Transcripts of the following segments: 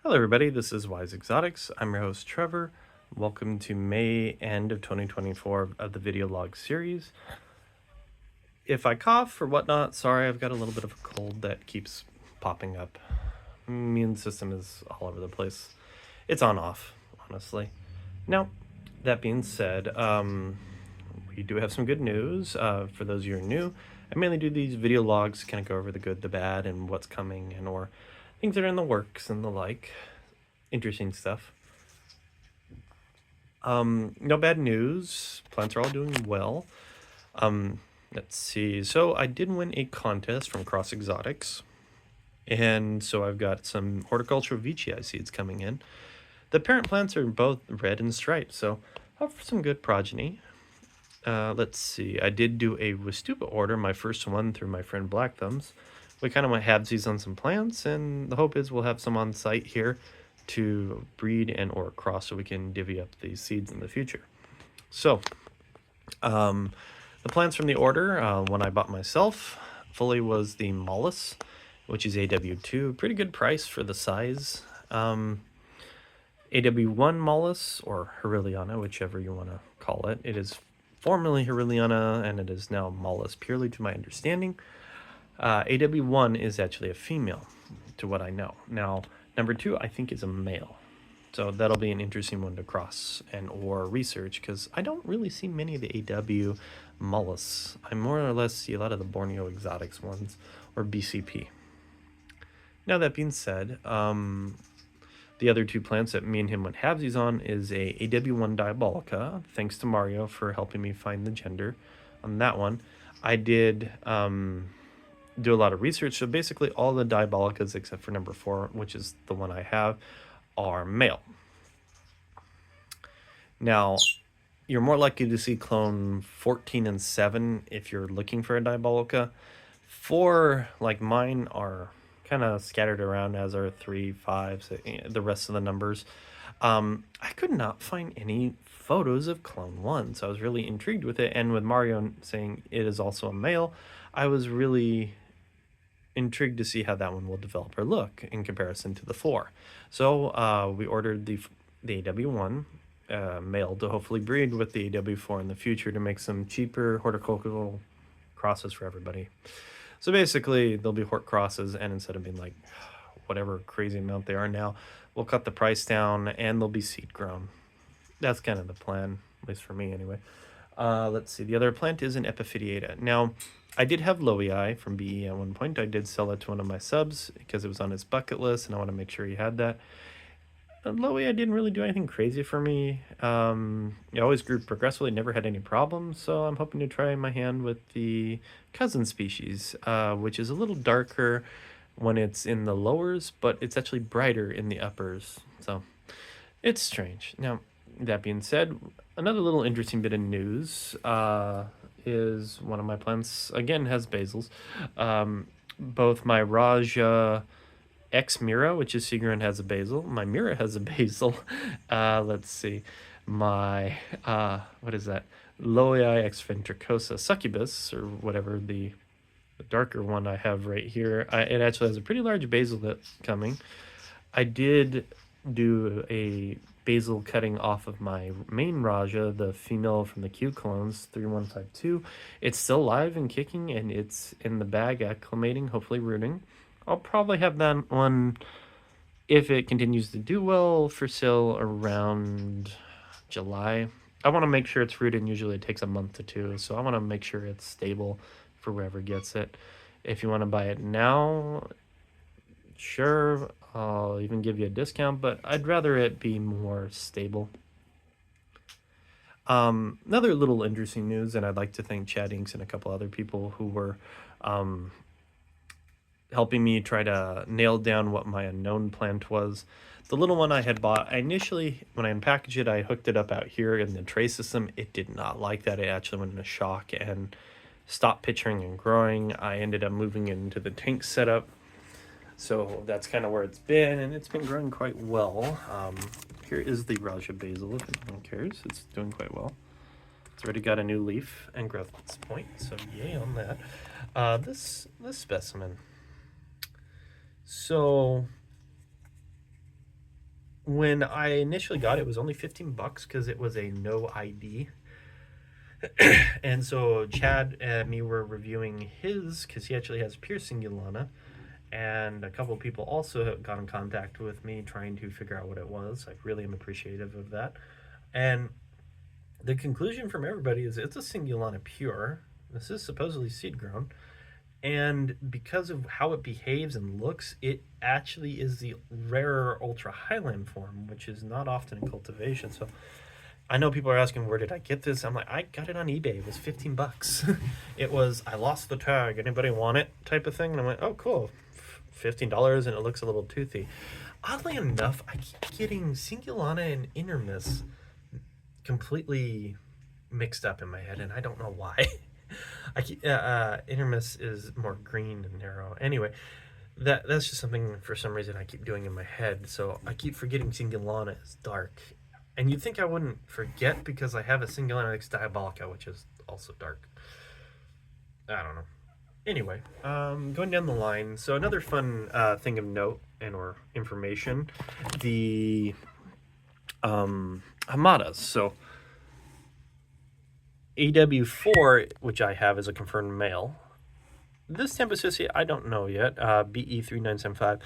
Hello, everybody. This is Wise Exotics. I'm your host, Trevor. Welcome to May end of 2024 of the video log series. If I cough or whatnot, sorry, I've got a little bit of a cold that keeps popping up. Immune system is all over the place. It's on off, honestly. Now, that being said, we do have some good news. For those of you who are new, I mainly do these video logs to kind of go over the good, the bad, and what's coming, and or things that are in the works and the like. Interesting stuff. No bad news. Plants are all doing well. Let's see. So I did win a contest from Cross Exotics, and so I've got some horticultural veitchii seeds coming in. The parent plants are both red and striped, so hope for some good progeny. Let's see. I did do a Wistuba order, my first one through my friend Black Thumbs. We kind of went halvesies on some plants, and the hope is we'll have some on site here to breed and or cross so we can divvy up these seeds in the future. So, the plants from the order, one I bought myself, fully was the Mollus, which is AW2. Pretty good price for the size. AW1 Mollus, or Heriliana, whichever you want to call it. It is formerly Heriliana, and it is now Mollus, purely to my understanding. AW1 is actually a female, to what I know. Now, number 2, I think, is a male. So that'll be an interesting one to cross and or research, because I don't really see many of the AW Mollus. I more or less see a lot of the Borneo Exotics ones, or BCP. Now, that being said, the other 2 plants that me and him went halvesies on is a AW1 Diabolica. Thanks to Mario for helping me find the gender on that one. I did do a lot of research. So basically all the Diabolicas except for number 4, which is the one I have, are male. Now, you're more likely to see clone 14 and 7 if you're looking for a Diabolica. 4, like mine, are kind of scattered around, as are 3, 5, 6, the rest of the numbers. I could not find any photos of clone 1, so I was really intrigued with it. And with Mario saying it is also a male, I was really intrigued to see how that one will develop or look in comparison to the 4. So we ordered the AW1 male to hopefully breed with the AW4 in the future to make some cheaper horticultural crosses for everybody. So basically, there'll be hort crosses, and instead of being like whatever crazy amount they are now, we'll cut the price down, and they'll be seed grown. That's kind of the plan, at least for me anyway. Let's see. The other plant is an Epiphytiata. Now, I did have Loei from BE at one point. I did sell it to one of my subs because it was on his bucket list, and I want to make sure he had that. Loei didn't really do anything crazy for me. It always grew progressively, never had any problems, so I'm hoping to try my hand with the cousin species, which is a little darker when it's in the lowers, but it's actually brighter in the uppers. So it's strange. Now, that being said, another little interesting bit of news is one of my plants, again, has basils. Both my Raja X Mira, which is Seagrin, has a basil. My Mira has a basil. Let's see. My, what is that? Loei X Ventricosa Succubus, or whatever the darker one I have right here. It actually has a pretty large basil that's coming. I did do a basil cutting off of my main Raja, the female from the Q clones, 3152. It's still alive and kicking, and it's in the bag acclimating, hopefully rooting. I'll probably have that one, if it continues to do well, for sale around July. I want to make sure it's rooted. Usually it takes a month to 2, so I want to make sure it's stable for whoever gets it. If you want to buy it now, sure, I'll even give you a discount, but I'd rather it be more stable. Another little interesting news, and I'd like to thank Chad Inks and a couple other people who were helping me try to nail down what my unknown plant was. The little one I had bought, I initially, when I unpackaged it, I hooked it up out here in the tray system. It did not like that. It actually went into shock and stopped pitching and growing. I ended up moving it into the tank setup. So that's kind of where it's been, and it's been growing quite well. Here is the Raja basil, if anyone cares. It's doing quite well. It's already got a new leaf and growth at this point, so yay on that. This specimen. So When I initially got it, it was only 15 bucks because it was a no ID. And so Chad and me were reviewing his because he actually has pure singulana, and a couple of people also got in contact with me trying to figure out what it was. I really am appreciative of that. And the conclusion from everybody is it's a singulana pure. This is supposedly seed grown, and because of how it behaves and looks, it actually is the rarer ultra highland form, which is not often in cultivation. So I know people are asking, where did I get this? I'm like, I got it on eBay. It was 15 bucks. It was, I lost the tag. Anybody want it? Type of thing. And I'm like, oh, cool. $15, and it looks a little toothy. Oddly enough, I keep getting singulana and intermis completely mixed up in my head, and I don't know why. I keep intermis is more green and narrow. Anyway, that's just something for some reason I keep doing in my head. So I keep forgetting singulana is dark, and you'd think I wouldn't forget because I have a singulana X diabolica, which is also dark. I don't know. Anyway, going down the line. So another fun thing of note and or information, the Hamadas. So AW4, which I have as a confirmed male. This Tempest, I don't know yet. BE3975.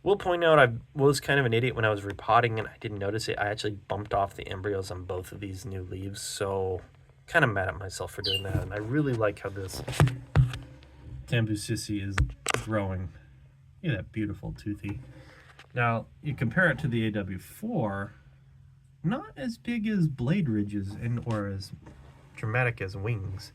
Will point out I was kind of an idiot when I was repotting and I didn't notice it. I actually bumped off the embryos on both of these new leaves, so kind of mad at myself for doing that. And I really like how this Tempest is growing. Look at that beautiful toothy. Now, you compare it to the AW4, not as big as blade ridges and or as dramatic as wings.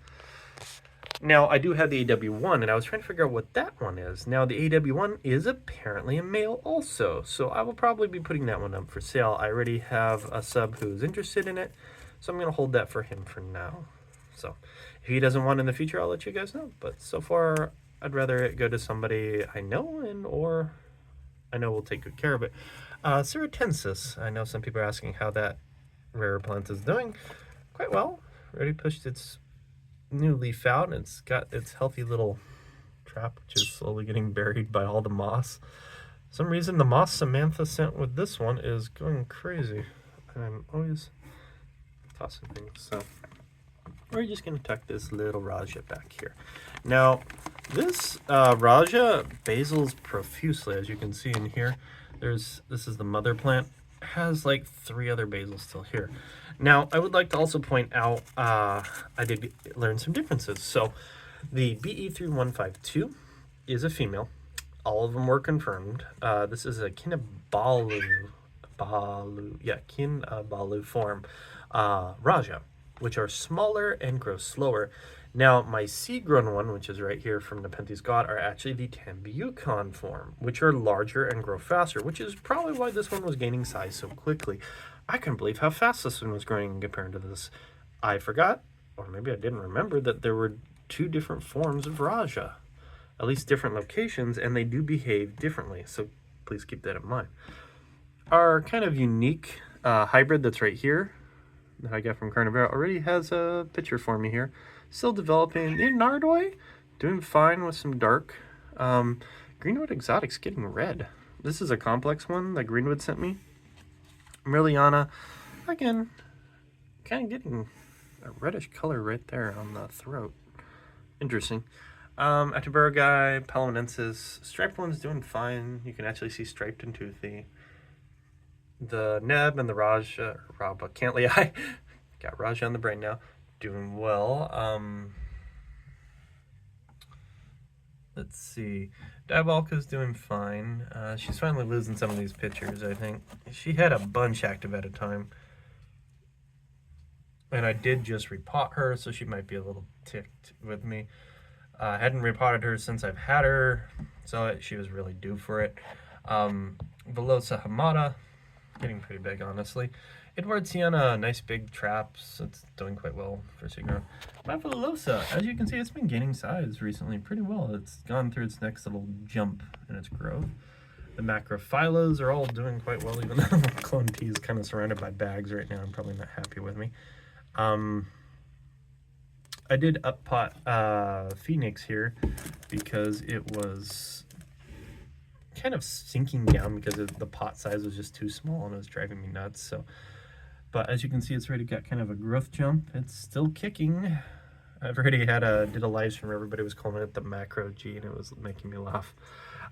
Now, I do have the AW1, and I was trying to figure out what that one is. Now, the AW1 is apparently a male also, so I will probably be putting that one up for sale. I already have a sub who's interested in it, so I'm going to hold that for him for now. So, if he doesn't want it in the future, I'll let you guys know. But so far, I'd rather it go to somebody I know and or I know will take good care of it. Ceratensis. I know some people are asking how that rare plant is doing. Quite well. Already pushed its new leaf out, and it's got its healthy little trap, which is slowly getting buried by all the moss. For some reason, the moss Samantha sent with this one is going crazy. I'm always tossing things. So we're just going to tuck this little Raja back here. Now, this Raja basils profusely, as you can see in here. This is the mother plant. It has like 3 other basils still here. Now, I would like to also point out, I did learn some differences. So, the BE3152 is a female. All of them were confirmed. This is a Kinabalu form, Raja, which are smaller and grow slower. Now, my seed-grown one, which is right here from Nepenthes God, are actually the Tambucon form, which are larger and grow faster, which is probably why this one was gaining size so quickly. I couldn't believe how fast this one was growing compared to this. I forgot, or maybe I didn't remember, that there were 2 different forms of Raja, at least different locations, and they do behave differently, so please keep that in mind. Our kind of unique hybrid that's right here, that I got from Carnivora, already has a picture for me here. Still developing in Nardoi, doing fine with some dark. Greenwood Exotic's getting red. This is a complex one that Greenwood sent me. Merliana, again, kind of getting a reddish color right there on the throat. Interesting. Atterbury, Palamonensis, striped one's doing fine. You can actually see striped and toothy. The Neb and the Raja, can't lie, got Raja on the brain now, doing well. Let's see. Diabolica's doing fine. She's finally losing some of these pictures, I think. She had a bunch active at a time. And I did just repot her, so she might be a little ticked with me. I hadn't repotted her since I've had her, so she was really due for it. Velosa Hamada, getting pretty big, honestly. Edward Sienna, nice big traps. It's doing quite well for Sigma. Velosa, as you can see, it's been gaining size recently pretty well. It's gone through its next little jump in its growth. The Macrophylos are all doing quite well, even though Clone T is kind of surrounded by bags right now. I'm probably not happy with me. I did uppot Phoenix here because it was kind of sinking down because the pot size was just too small and it was driving me nuts. So, but as you can see, it's already got kind of a growth jump. It's still kicking. I've already did a live stream where everybody was calling it the macro G, and it was making me laugh.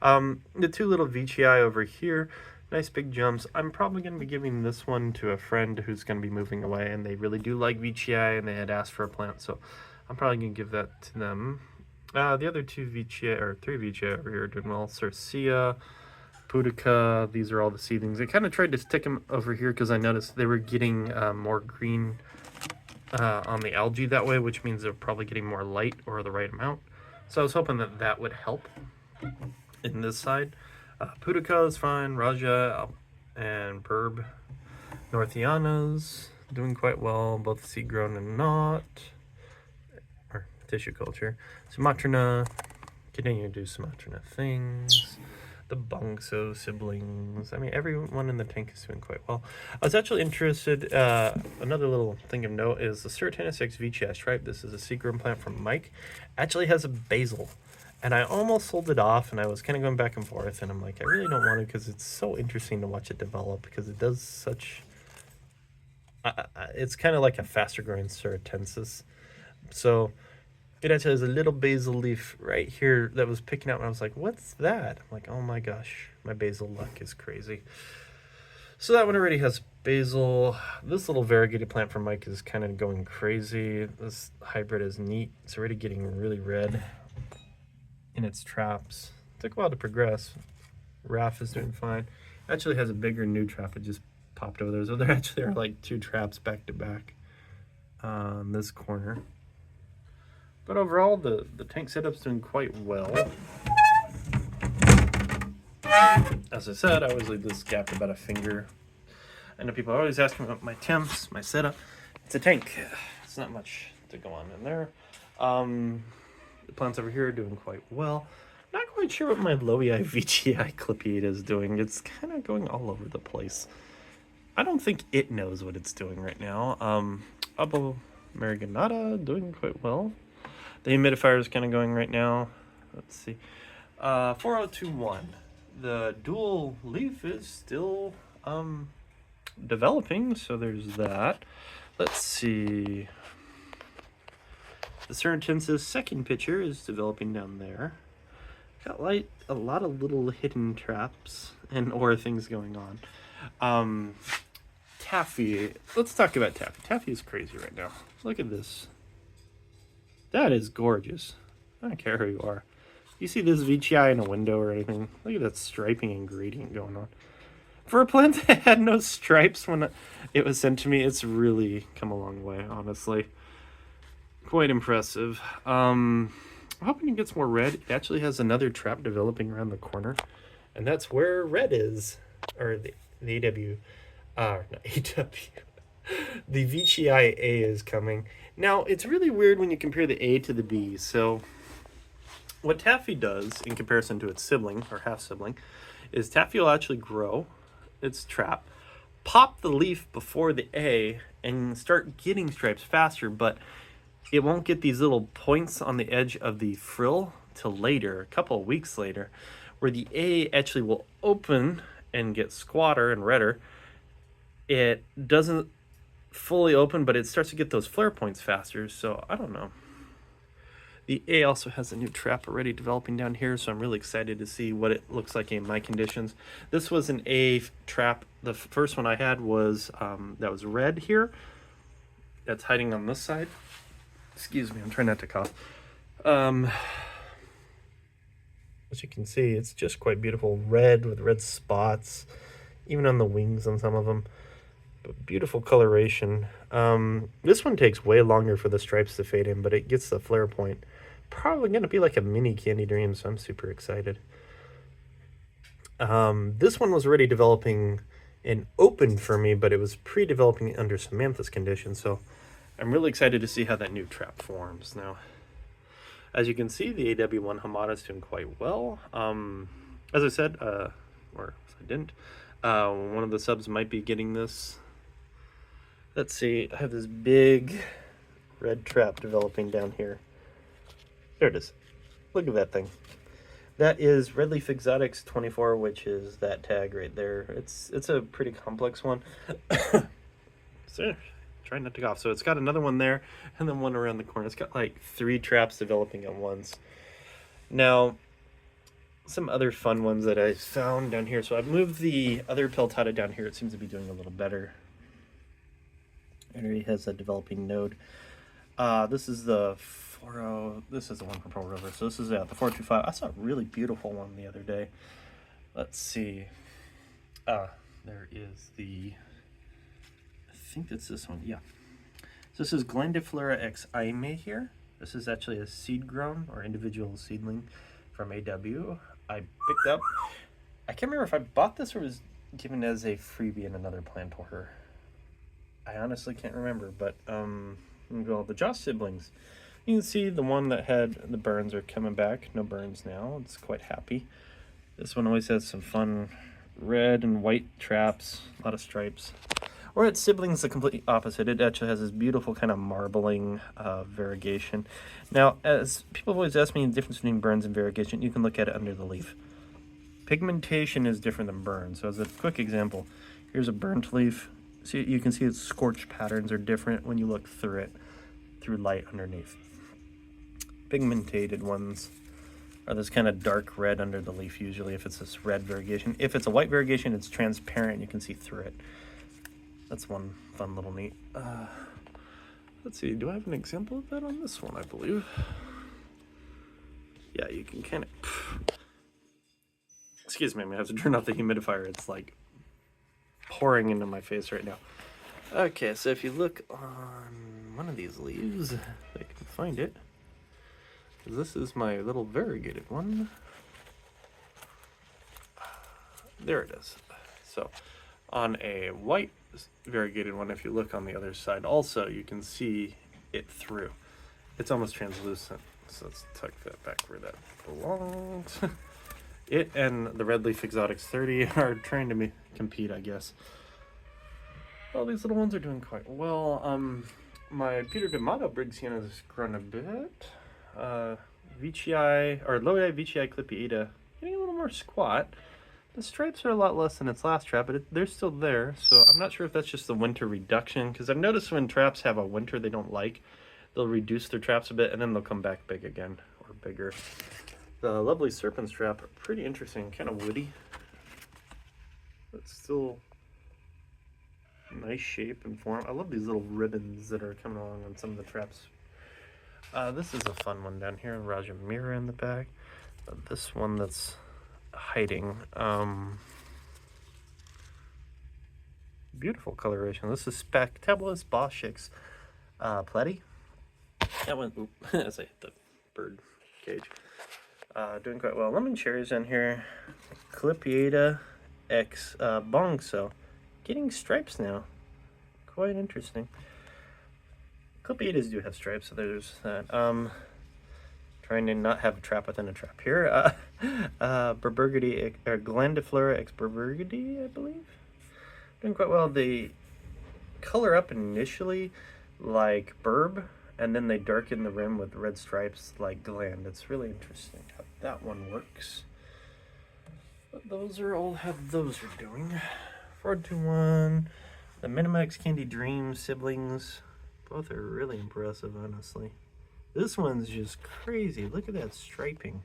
The two little VCI over here, nice big jumps. I'm probably going to be giving this one to a friend who's going to be moving away, and they really do like VCI, and they had asked for a plant, so I'm probably going to give that to them. The other two VCI, or three VCI over here are doing well. Cercia, Pudica, these are all the seedlings. I kind of tried to stick them over here because I noticed they were getting more green on the algae that way, which means they're probably getting more light or the right amount. So I was hoping that that would help in this side. Pudica is fine, Raja and Burb. Northianas doing quite well, both seed grown and not, or tissue culture. Sumatrana, continue to do Sumatrana things. The Bongso siblings. I mean, everyone in the tank is doing quite well. I was actually interested, another little thing of note is the Ceratana6 VCS stripe. This is a seed grown plant from Mike. Actually has a basil. And I almost sold it off, and I was kind of going back and forth, and I'm like, I really don't want to because it's so interesting to watch it develop because it does such... it's kind of like a faster growing Ceratensis. So it actually has a little basil leaf right here that was picking out, and I was like, what's that? I'm like, oh my gosh, my basil luck is crazy. So that one already has basil. This little variegated plant from Mike is kind of going crazy. This hybrid is neat. It's already getting really red in its traps. Took a while to progress. Raph is doing fine. Actually has a bigger new trap. It just popped over there. So there actually are like two traps back to back on this corner. But overall, the tank setup's doing quite well. As I said, I always leave this gap about a finger. I know people are always asking about my temps, my setup. It's a tank. It's not much to go on in there. The plants over here are doing quite well. Not quite sure what my Loei VGI Clippiate is doing. It's kind of going all over the place. I don't think it knows what it's doing right now. Abo Mariganata doing quite well. The humidifier is kind of going right now. Let's see. 4021. The dual leaf is still developing, so there's that. Let's see. The Ceratensis second picture is developing down there. Got like a lot of little hidden traps and or things going on. Taffy. Let's talk about Taffy. Taffy is crazy right now. Look at this. That is gorgeous. I don't care who you are. You see this VGI in a window or anything? Look at that striping and gradient going on. For a plant that had no stripes when it was sent to me, it's really come a long way, honestly. Quite impressive. I'm hoping it gets more red. It actually has another trap developing around the corner. And that's where red is. Or the AW. Not AW. The VGI A is coming. Now, it's really weird when you compare the A to the B. So, what Taffy does in comparison to its sibling, or half-sibling, is Taffy will actually grow its trap, pop the leaf before the A, and start getting stripes faster, but it won't get these little points on the edge of the frill till later, a couple of weeks later, where the A actually will open and get squatter and redder. It doesn't fully open, but it starts to get those flare points faster, so I don't know. The A also has a new trap already developing down here, so I'm really excited to see what it looks like in my conditions. This was an A trap. The first one I had was that was red here. That's hiding on this side. Excuse me, I'm trying not to cough. As you can see, it's just quite beautiful. Red with red spots, even on the wings on some of them. But beautiful coloration. This one takes way longer for the stripes to fade in, but it gets the flare point. Probably going to be like a mini Candy Dream, so I'm super excited. This one was already developing and open for me, but it was pre-developing under Samantha's conditions, so I'm really excited to see how that new trap forms. Now, as you can see, the AW1 Hamada is doing quite well. As I said, or if I didn't, one of the subs might be getting this. Let's see, I have this big red trap developing down here. There it is. Look at that thing. That is Red Leaf Exotics 24, which is that tag right there. It's a pretty complex one. So, trying not to cough. So it's got another one there, and then one around the corner. It's got like 3 traps developing at once. Now, some other fun ones that I found down here. So I've moved the other peltata down here. It seems to be doing a little better. It already has a developing node. This is the 40. This is the one from Pearl River. So this is the 425. I saw a really beautiful one the other day. Let's see. There is the. I think it's this one. Yeah. So this is Glandiflora X Aime here. This is actually a seed grown or individual seedling from AW. I picked up. I can't remember if I bought this or was given as a freebie in another plant order. I honestly can't remember, but well, the Joss siblings. You can see the one that had the burns are coming back. No burns now. It's quite happy. This one always has some fun red and white traps, a lot of stripes. Or its siblings, the complete opposite. It actually has this beautiful kind of marbling variegation. Now, as people have always asked me the difference between burns and variegation, you can look at it under the leaf. Pigmentation is different than burns. So as a quick example, here's a burnt leaf. So you can see its scorch patterns are different when you look through it, through light underneath. Pigmented ones are this kind of dark red under the leaf usually if it's this red variegation. If it's a white variegation, it's transparent. You can see through it. That's one fun little neat. Let's see, do I have an example of that on this one, I believe? Yeah, you can kind of... Excuse me, I have to turn off the humidifier. It's like pouring into my face right now. Okay, so if you look on one of these leaves, if I can find it. This is my little variegated one. There it is. So on a white variegated one, if you look on the other side also, you can see it through. It's almost translucent. So let's tuck that back where that belongs. It and the Red Leaf Exotics 30 are trying to compete, I guess. Well, these little ones are doing quite well. My Peter D'Amato Briggsina has grown a bit. Veitchii, or Loi Veitchii Clippiata, getting a little more squat. The stripes are a lot less than its last trap, but they're still there. So I'm not sure if that's just the winter reduction, because I've noticed when traps have a winter they don't like, they'll reduce their traps a bit, and then they'll come back big again, or bigger. The lovely serpent's trap are pretty interesting, kind of woody, but still nice shape and form. I love these little ribbons that are coming along on some of the traps. This is a fun one down here, Raja Mira in the back. This one that's hiding. Beautiful coloration. This is Spectabilis Boschix Platy. That one, oop, as I hit the bird cage. Doing quite well. Lemon cherries down here. Clippiata X Bongso. Getting stripes now. Quite interesting. Clippiatas do have stripes, so there's that. Trying to not have a trap within a trap here. Burgundy, or Glandiflora X Burgundy, I believe. Doing quite well. They color up initially like Burb, and then they darken the rim with red stripes like Gland. It's really interesting how that one works. But those are all how those are doing. 421, the Minimax Candy Dream siblings. Both are really impressive, honestly. This one's just crazy. Look at that striping.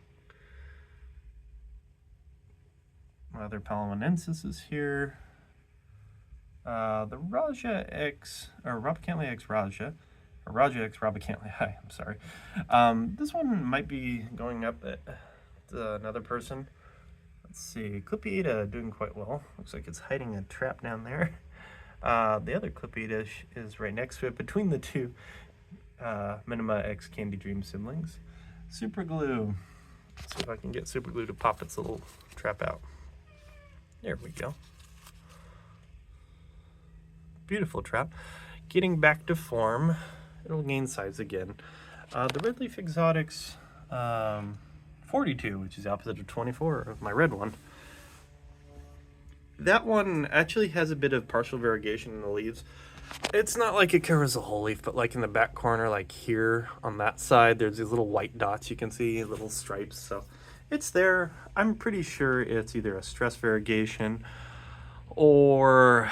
Other Palamonensis is here. The Raja X, or Robicantley X Raja, or Raja X Robicantley. Hi, I'm sorry. This one might be going up at another person. Let's see. Clippiata doing quite well. Looks like it's hiding a trap down there. The other Clippiata is right next to it, between the two Minima X Candy Dream siblings. Super glue. Let's see if I can get super glue to pop its little trap out. There we go. Beautiful trap. Getting back to form. It'll gain size again. The Red Leaf Exotics 42, which is the opposite of 24 of my red one. That one actually has a bit of partial variegation in the leaves. It's not like it covers the whole leaf, but like in the back corner, like here on that side, there's these little white dots you can see, little stripes. So It's there. I'm pretty sure it's either a stress variegation or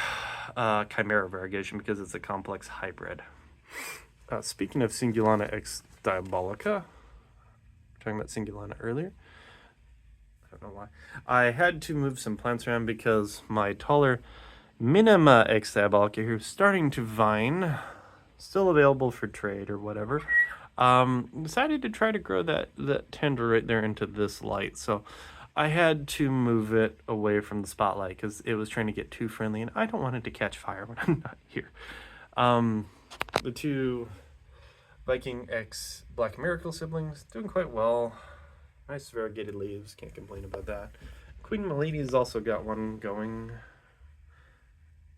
chimera variegation because it's a complex hybrid. Speaking of Singulana X Diabolica, talking about Singulana earlier. I don't know why. I had to move some plants around because my taller Minima X Diabolica here is starting to vine. Still available for trade or whatever. Decided to try to grow that tender right there into this light. So I had to move it away from the spotlight because it was trying to get too friendly, and I don't want it to catch fire when I'm not here. The two Viking X Black Miracle siblings doing quite well. Nice variegated leaves, can't complain about that. Queen Milady's also got one going.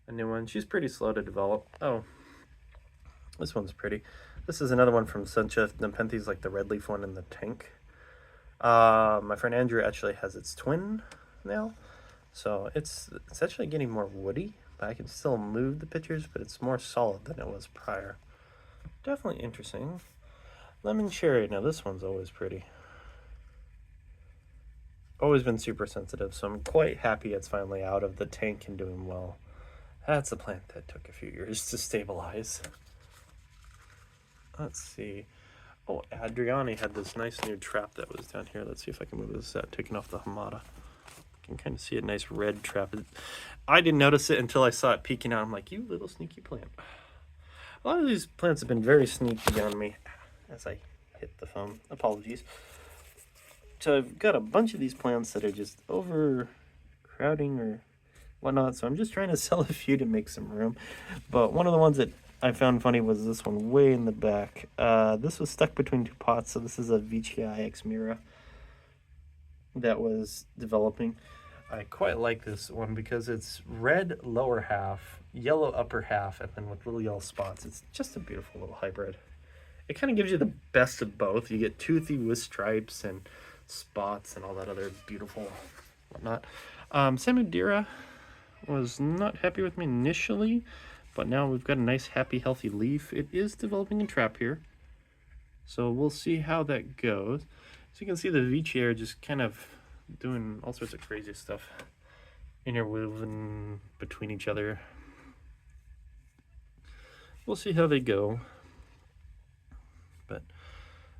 A new one. She's pretty slow to develop. Oh, this one's pretty. This is another one from Sunchef Nepenthes, like the red leaf one in the tank. My friend Andrew actually has its twin now, so it's actually getting more woody, but I can still move the pictures, but it's more solid than it was prior. Definitely interesting. Lemon cherry. Now this one's always pretty. Always been super sensitive, so I'm quite happy it's finally out of the tank and doing well. That's a plant that took a few years to stabilize. Let's see. Oh, Adriani had this nice new trap that was down here. Let's see if I can move this out, taking off the Hamada. You can kind of see a nice red trap. I didn't notice it until I saw it peeking out. I'm like, you little sneaky plant. A lot of these plants have been very sneaky on me as I hit the phone. Apologies. So I've got a bunch of these plants that are just overcrowding or whatnot. So I'm just trying to sell a few to make some room. But one of the ones that I found funny was this one way in the back. This was stuck between two pots. So this is a Vichii X Mira that was developing. I quite like this one because it's red lower half, yellow upper half, and then with little yellow spots. It's just a beautiful little hybrid. It kind of gives you the best of both. You get toothy with stripes and spots and all that other beautiful whatnot. Samudira was not happy with me initially, but now we've got a nice, happy, healthy leaf. It is developing a trap here, so we'll see how that goes. So you can see the Vichii are just kind of doing all sorts of crazy stuff, interwoven between each other. We'll see how they go. But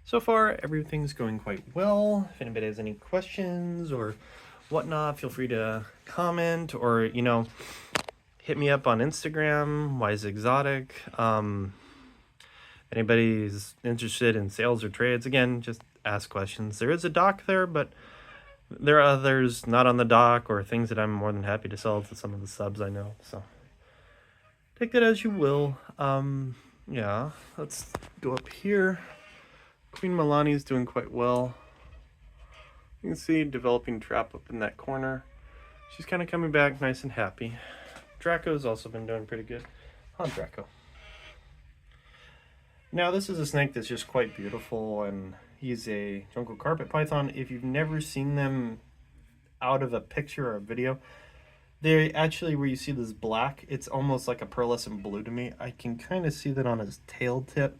so far, everything's going quite well. If anybody has any questions or whatnot, feel free to comment or, hit me up on Instagram, Wise Exotic. Anybody's interested in sales or trades, again, just ask questions. There is a dock there, but there are others not on the dock or things that I'm more than happy to sell to some of the subs I know. So take that as you will. Yeah, let's go up here. Queen Milani's doing quite well. You can see developing trap up in that corner. She's kind of coming back nice and happy. Draco's also been doing pretty good. On Draco. Now this is a snake that's just quite beautiful, and he's a jungle carpet python. If you've never seen them out of a picture or a video, they actually, where you see this black, it's almost like a pearlescent blue to me. I can kind of see that on his tail tip,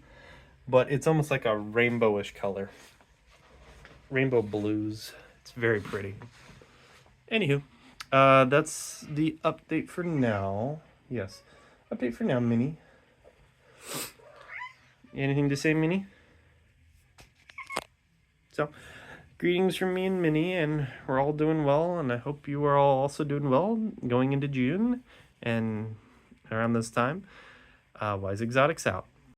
but it's almost like a rainbowish color. Rainbow blues. It's very pretty. Anywho, that's the update for now. Yes, update for now, Minnie. Anything to say, Minnie? So, greetings from me and Minnie, and we're all doing well, and I hope you are all also doing well going into June and around this time. Wise Exotics out.